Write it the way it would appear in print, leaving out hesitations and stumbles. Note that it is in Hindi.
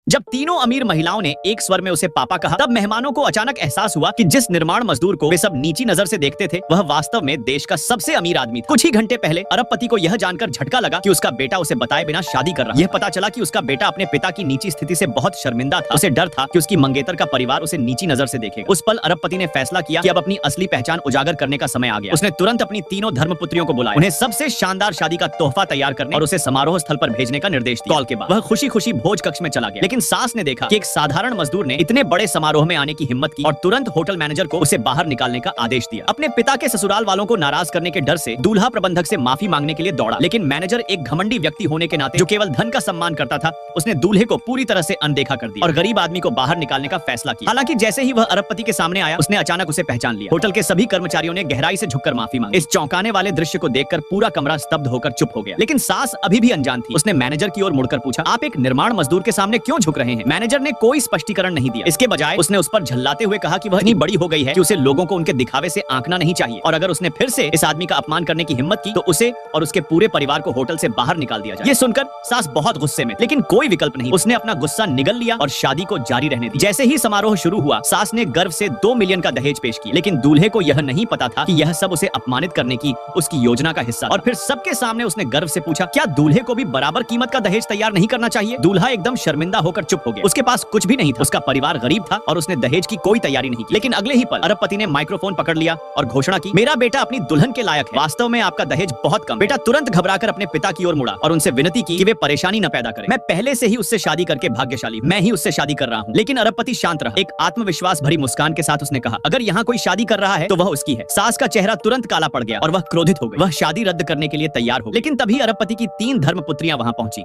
जब तीनों अमीर महिलाओं ने एक स्वर में उसे पापा कहा, तब मेहमानों को अचानक एहसास हुआ कि जिस निर्माण मजदूर को वे सब नीची नजर से देखते थे, वह वास्तव में देश का सबसे अमीर आदमी था। कुछ ही घंटे पहले अरबपति को यह जानकर झटका लगा कि उसका बेटा उसे बताए बिना शादी कर रहा है। यह पता चला कि उसका बेटा अपने पिता की नीची स्थिति से बहुत शर्मिंदा था। उसे डर था कि उसकी मंगेतर का परिवार उसे नीची नजर से देखेगा। उस पल अरबपति ने फैसला किया कि अब अपनी असली पहचान उजागर करने का समय आ गया। उसने तुरंत अपनी तीनों धर्मपुत्रियों को बुलाया, उन्हें सबसे शानदार शादी का तोहफा तैयार करने और उसे समारोह स्थल पर भेजने का निर्देश दिया। कॉल के बाद वह खुशी खुशी भोज कक्ष में चला गया, लेकिन सास ने देखा कि एक साधारण मजदूर ने इतने बड़े समारोह में आने की हिम्मत की और तुरंत होटल मैनेजर को उसे बाहर निकालने का आदेश दिया। अपने पिता के ससुराल वालों को नाराज करने के डर से दूल्हा प्रबंधक से माफी मांगने के लिए दौड़ा, लेकिन मैनेजर एक घमंडी व्यक्ति होने के नाते जो केवल धन का सम्मान करता था, उसने दूल्हे को पूरी तरह से अनदेखा कर दिया और गरीब आदमी को बाहर निकालने का फैसला किया। हालांकि जैसे ही वह अरबपति के सामने आया, उसने अचानक उसे पहचान लिया। होटल के सभी कर्मचारियों ने गहराई से झुककर माफी मांगी। इस चौंकाने वाले दृश्य को देखकर पूरा कमरा स्तब्ध होकर चुप हो गया, लेकिन सास अभी भी अनजान थी। उसने मैनेजर की ओर मुड़कर पूछा, आप एक निर्माण मजदूर के सामने क्यों झुक रहे हैं? मैनेजर ने कोई स्पष्टीकरण नहीं दिया। इसके बजाय उसने उस पर झल्लाते हुए कहा कि वह इतनी बड़ी हो गई है कि उसे लोगों को उनके दिखावे से आंकना नहीं चाहिए, और अगर उसने फिर से इस आदमी का अपमान करने की हिम्मत की तो उसे और उसके पूरे परिवार को होटल से बाहर निकाल दिया जाए। ये सुनकर सास बहुत गुस्से में, लेकिन कोई विकल्प नहीं। उसने अपना गुस्सा निगल लिया और शादी को जारी रहने दी। जैसे ही समारोह शुरू हुआ, सास ने गर्व से 2 मिलियन का दहेज पेश किया, लेकिन दूल्हे को यह नहीं पता था कि यह सब उसे अपमानित करने की उसकी योजना का हिस्सा। और फिर सबके सामने उसने गर्व से पूछा, क्या दूल्हे को भी बराबर कीमत का दहेज तैयार नहीं करना चाहिए? दूल्हा एकदम शर्मिंदा होकर चुप हो गया। उसके पास कुछ भी नहीं था, उसका परिवार गरीब था और उसने दहेज की कोई तैयारी नहीं की। लेकिन अगले ही पल अरबपति ने माइक्रोफोन पकड़ लिया और घोषणा की, मेरा बेटा अपनी दुल्हन के लायक है। वास्तव में आपका दहेज बहुत कम। बेटा तुरंत घबराकर अपने पिता की ओर मुड़ा और उनसे विनती की कि वे परेशानी न पैदा करें। मैं पहले से ही उससे शादी करके भाग्यशाली, मैं ही उससे शादी कर रहा हूँ। लेकिन अरबपति शांत रहा। एक आत्मविश्वास भरी मुस्कान के साथ उसने कहा, अगर यहाँ कोई शादी कर रहा है तो वह उसकी है। सास का चेहरा तुरंत काला पड़ गया और वह क्रोधित हो गई। वह शादी रद्द करने के लिए तैयार हो, लेकिन तभी अरबपति की 3 धर्मपुत्रियां वहां पहुंची।